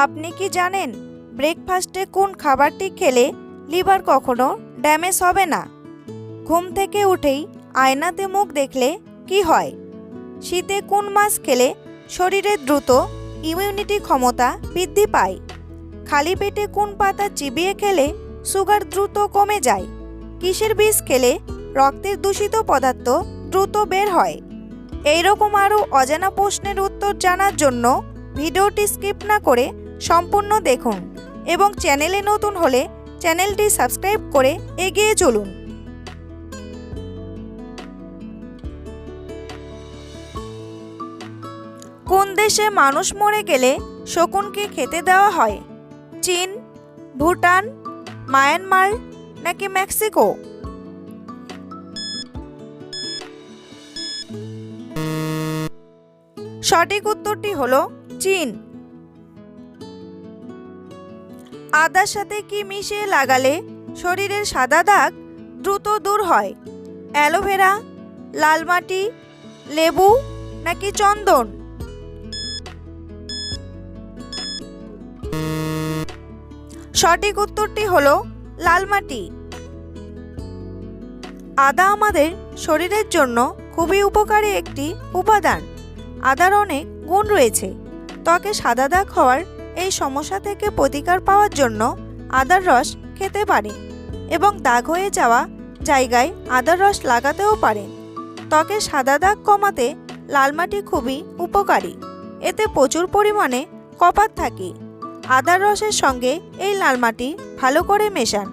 আপনি কি জানেন ব্রেকফাস্টে কোন খাবারটি খেলে লিভার কখনো ড্যামেজ হবে না? ঘুম থেকে উঠেই আয়নাতে মুখ দেখলে কি হয়? শীতে কোন মাছ খেলে শরীরে দ্রুত ইমিউনিটি ক্ষমতা বৃদ্ধি পায়? খালি পেটে কোন পাতা চিবিয়ে খেলে সুগার দ্রুত কমে যায়? কিসের বীজ খেলে রক্তের দূষিত পদার্থ দ্রুত বের হয়? এইরকম আরও অজানা প্রশ্নের উত্তর জানার জন্য ভিডিওটি স্কিপ না করে সম্পূর্ণ দেখুন এবং চ্যানেলে নতুন হলে চ্যানেলটি সাবস্ক্রাইব করে এগিয়ে চলুন। কোন দেশে মানুষ মরে গেলে শকুনকে খেতে দেওয়া হয়? চীন, ভুটান, মায়ানমার নাকি মেক্সিকো? সঠিক উত্তরটি হলো চীন। আদার সাথে কি মিশিয়ে লাগালে শরীরের সাদা দাগ দ্রুত দূর হয়? অ্যালোভেরা, লাল মাটি, লেবু নাকি চন্দন? সঠিক উত্তরটি হলো লাল মাটি। আদা আমাদের শরীরের জন্য খুবই উপকারী একটি উপাদান। আদার অনেক গুণ রয়েছে। ত্বকে সাদা দাগ হওয়ার এই সমস্যা থেকে প্রতিকার পাওয়ার জন্য আদার রস খেতে পারেন এবং দাগ হয়ে যাওয়া জায়গায় আদার রস লাগাতেও পারেন। ত্বকে সাদা দাগ কমাতে লাল মাটি খুবই উপকারী। এতে প্রচুর পরিমাণে কপার থাকে। আদার রসের সঙ্গে এই লাল মাটি ভালো করে মেশান।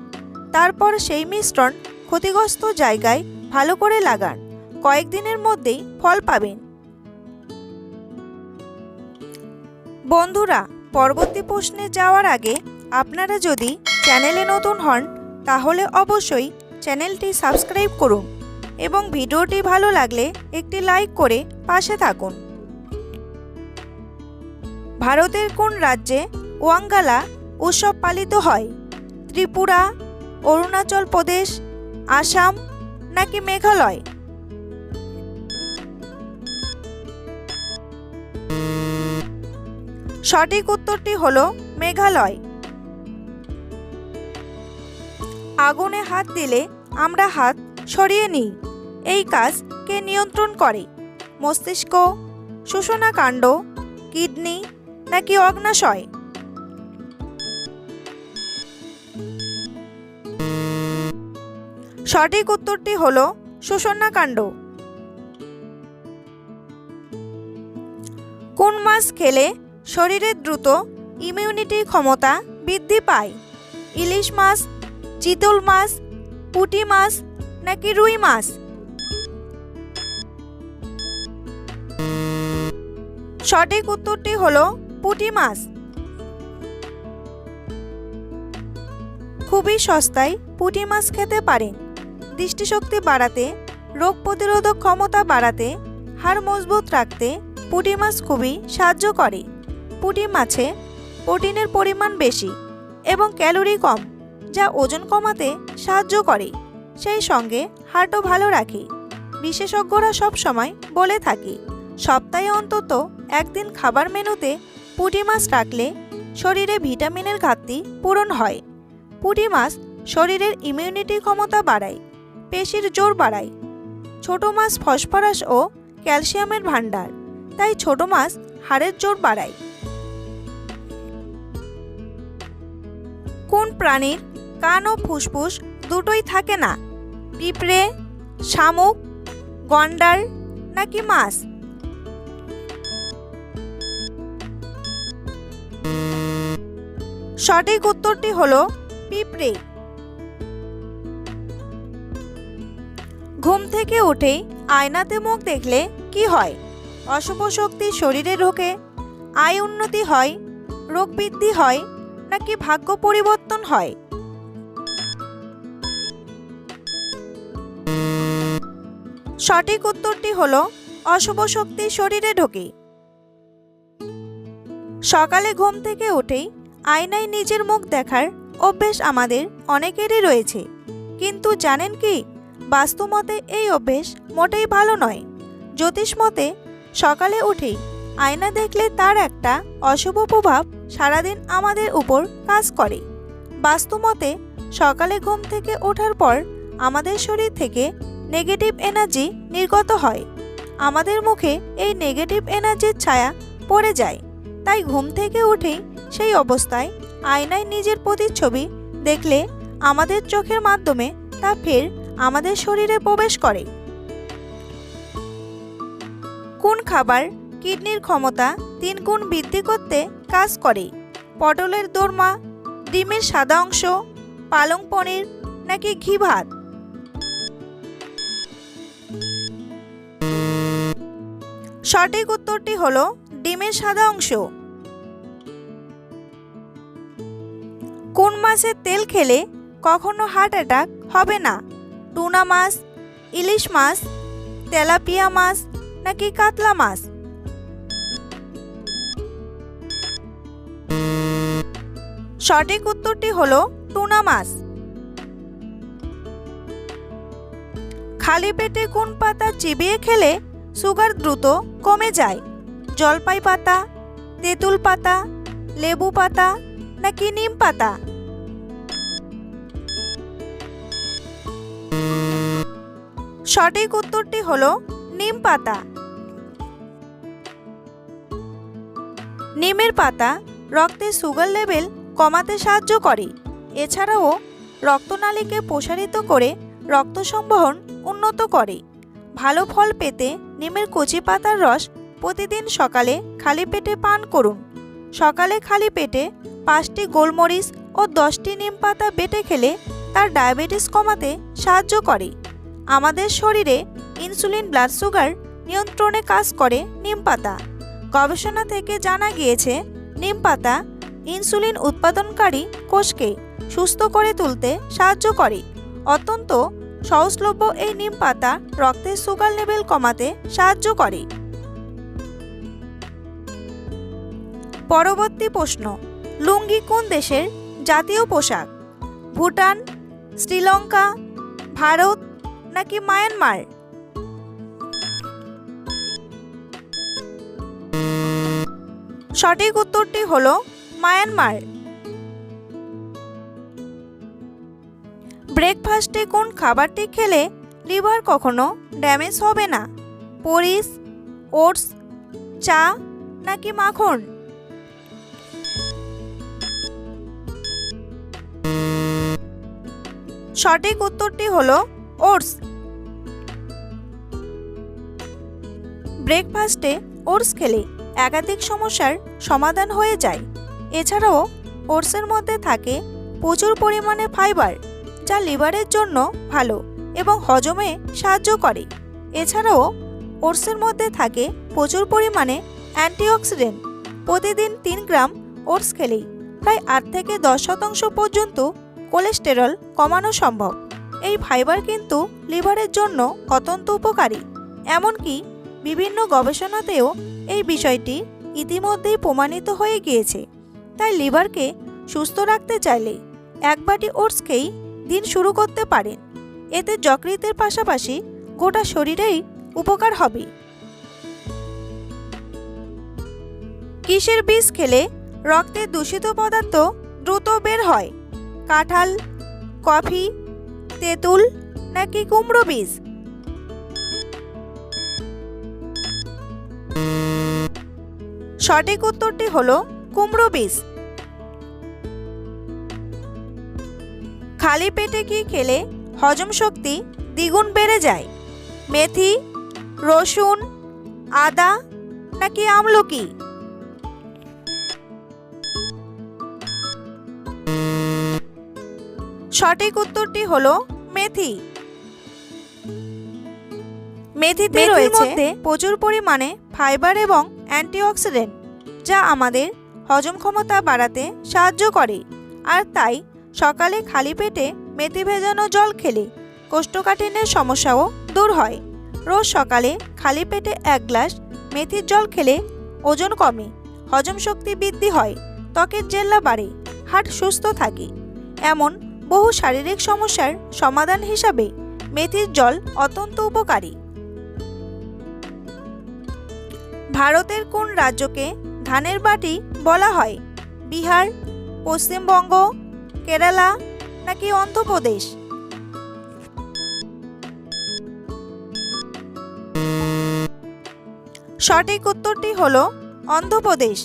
তারপর সেই মিশ্রণ ক্ষতিগ্রস্ত জায়গায় ভালো করে লাগান। কয়েকদিনের মধ্যেই ফল পাবেন। বন্ধুরা, পরবর্তী প্রশ্নে যাওয়ার আগে আপনারা যদি চ্যানেলে নতুন হন তাহলে অবশ্যই চ্যানেলটি সাবস্ক্রাইব করুন এবং ভিডিওটি ভালো লাগলে একটি লাইক করে পাশে থাকুন। ভারতের কোন রাজ্যে ওয়াঙ্গালা উৎসব পালিত হয়? ত্রিপুরা, অরুণাচল প্রদেশ, আসাম নাকি মেঘালয়? সঠিক উত্তরটি হলো মেঘালয়। আগুনে হাত দিলে আমরা হাত সরিয়ে নিই। এই কাজ কে নিয়ন্ত্রণ করে? মস্তিষ্ক, শোষণাকাণ্ড, কিডনি নাকি অগ্ন্যাশয়? সঠিক উত্তরটি হলো শোষণাকাণ্ড। কোন মাছ খেলে শরীরে দ্রুত ইমিউনিটি ক্ষমতা বৃদ্ধি পায়? ইলিশ মাছ, চিতল মাছ, পুঁটি মাছ নাকি রুই মাছ? সঠিক উত্তরটি হলো পুঁটি মাছ। খুবই সস্তায় পুঁটি মাছ খেতে পারেন। দৃষ্টিশক্তি বাড়াতে, রোগ প্রতিরোধক ক্ষমতা বাড়াতে, হাড় মজবুত রাখতে পুঁটি মাছ খুবই সাহায্য করে। পুঁটি মাছে প্রোটিনের পরিমাণ বেশি এবং ক্যালোরি কম, যা ওজন কমাতে সাহায্য করে। সেই সঙ্গে হার্টও ভালো রাখে। বিশেষজ্ঞরা সব সময় বলে থাকে সপ্তাহে অন্তত একদিন খাবার মেনুতে পুঁটি মাছ রাখলে শরীরে ভিটামিনের ঘাটতি পূরণ হয়। পুঁটি মাছ শরীরের ইমিউনিটি ক্ষমতা বাড়ায়, পেশির জোর বাড়ায়। ছোট মাছ ফসফরাস ও ক্যালসিয়ামের ভাণ্ডার, তাই ছোট মাছ হাড়ের জোর বাড়ায়। কোন প্রাণীর কান ও ফুসফুস দুটোই থাকে না? পিঁপড়ে, শামুক, গন্ডার নাকি মাছ? সঠিক উত্তরটি হলো পিঁপড়ে। ঘুম থেকে উঠেই আয়নাতে মুখ দেখলে কি হয়? অশুভ শক্তি শরীরে ঢোকে, আয় উন্নতি হয়, রোগ বৃদ্ধি হয় নাকি ভাগ্য পরিবর্তন হয়? সঠিক উত্তরটি হলো অশুভ শক্তি শরীরে ঢোকে। সকালে ঘুম থেকে উঠেই আয়নায় নিজের মুখ দেখার অভ্যেস আমাদের অনেকেরই রয়েছে, কিন্তু জানেন কি বাস্তুমতে এই অভ্যেস মোটেই ভালো নয়। জ্যোতিষ মতে সকালে উঠেই আয়না দেখলে তার একটা অশুভ প্রভাব সারাদিন আমাদের উপর কাজ করে। বাস্তুমতে সকালে ঘুম থেকে ওঠার পর আমাদের শরীর থেকে নেগেটিভ এনার্জি নির্গত হয়। আমাদের মুখে এই নেগেটিভ এনার্জির ছায়া পড়ে যায়। তাই ঘুম থেকে উঠেই সেই অবস্থায় আয়নায় নিজের প্রতিচ্ছবি দেখলে আমাদের চোখের মাধ্যমে তা ফের আমাদের শরীরে প্রবেশ করে। কোন খাবার কিডনির ক্ষমতা 3 গুণ বৃদ্ধি করতে কাজ করে? পটলের দোরমা, ডিমের সাদা অংশ, পালং পনির নাকি ঘি ভাত? সঠিক উত্তরটি হলো ডিমের সাদা অংশ। কোন মাছের তেল খেলে কখনো হার্ট অ্যাটাক হবে না? টুনা মাছ, ইলিশ মাছ, তেলাপিয়া মাছ নাকি কাতলা মাছ? সঠিক উত্তরটি হলো টুনা মাছ। খালি পেটে কোন পাতা চিবিয়ে খেলে সুগার দ্রুত কমে যায়? জলপাই পাতা, তেঁতুল পাতা, লেবু পাতা নাকি নিম পাতা? সঠিক উত্তরটি হলো নিম পাতা। নিমের পাতা রক্তে সুগার লেভেল কমাতে সাহায্য করে। এছাড়াও রক্তনালীকে প্রসারিত করে রক্ত সংবহন উন্নত করে। ভালো ফল পেতে নিমের কচি পাতার রস প্রতিদিন সকালে খালি পেটে পান করুন। সকালে খালি পেটে 5টি গোলমরিচ ও 10টি নিম পাতা বেটে খেলে তার ডায়াবেটিস কমাতে সাহায্য করে। আমাদের শরীরে ইনসুলিন ব্লাড সুগার নিয়ন্ত্রণে কাজ করে নিম পাতা। গবেষণা থেকে জানা গিয়েছে নিম পাতা ইনসুলিন উৎপাদনকারী কোষকে সুস্থ করে তুলতে সাহায্য করে। অত্যন্ত সহজলভ্য এই নিম পাতা রক্তের সুগার লেভেল কমাতে সাহায্য করে। পরবর্তী প্রশ্ন, লুঙ্গি কোন দেশের জাতীয় পোশাক? ভুটান, শ্রীলঙ্কা, ভারত নাকি মায়ানমার? সঠিক উত্তরটি হলো মায়ানমার। ব্রেকফাস্টে কোন খাবারটি খেলে লিভার কখনো ড্যামেজ হবে না? পরিস, ওটস, চা নাকি মাখন? সঠিক উত্তরটি হলো ওটস। ব্রেকফাস্টে ওটস খেলে একাধিক সমস্যার সমাধান হয়ে যায়। এছাড়াও ওটসের মধ্যে থাকে প্রচুর পরিমাণে ফাইবার, যা লিভারের জন্য ভালো এবং হজমে সাহায্য করে। এছাড়াও ওটসের মধ্যে থাকে প্রচুর পরিমাণে অ্যান্টিঅক্সিডেন্ট। প্রতিদিন 3 গ্রাম ওটস খেলেই প্রায় 8 থেকে 10% পর্যন্ত কোলেস্টেরল কমানো সম্ভব। এই ফাইবার কিন্তু লিভারের জন্য অত্যন্ত উপকারী। এমনকি বিভিন্ন গবেষণাতেও এই বিষয়টি ইতিমধ্যেই প্রমাণিত হয়ে গিয়েছে। তাই লিভারকে সুস্থ রাখতে চাইলে 1 বাটি ওটস খেয়েই দিন শুরু করতে পারেন। এতে যকৃতের পাশাপাশি গোটা শরীরেই উপকার হবে। কিসের বীজ খেলে রক্তে দূষিত পদার্থ দ্রুত বের হয়? কাঁঠাল, কফি, তেঁতুল নাকি কুমড়ো বীজ? সঠিক উত্তরটি হলো কুমড়ো বীজ। খালি পেটে কি খেলে হজম শক্তি দ্বিগুণ বেড়ে যায়? মেথি, রসুন, আদা নাকি আমলকি? সঠিক উত্তরটি হলো মেথি। মেথিতে রয়েছে প্রচুর পরিমাণে ফাইবার এবং অ্যান্টিঅক্সিডেন্ট, যা আমাদের হজম ক্ষমতা বাড়াতে সাহায্য করে। আর তাই সকালে খালি পেটে মেথি ভেজানো জল খেলে কোষ্ঠকাঠিন্যের সমস্যাও দূর হয়। রোজ সকালে খালি পেটে 1 গ্লাস মেথির জল খেলে ওজন কমে, হজম শক্তি বৃদ্ধি হয়, ত্বকের জেল্লা বাড়ে, হার্ট সুস্থ থাকে। এমন বহু শারীরিক সমস্যার সমাধান হিসাবে মেথির জল অত্যন্ত উপকারী। ভারতের কোন রাজ্যকে ধানের বাটি বলা হয়? বিহার, পশ্চিমবঙ্গ, কেরালা নাকি অন্ধ্রপ্রদেশ? সঠিক উত্তরটি হলো অন্ধ্রপ্রদেশ।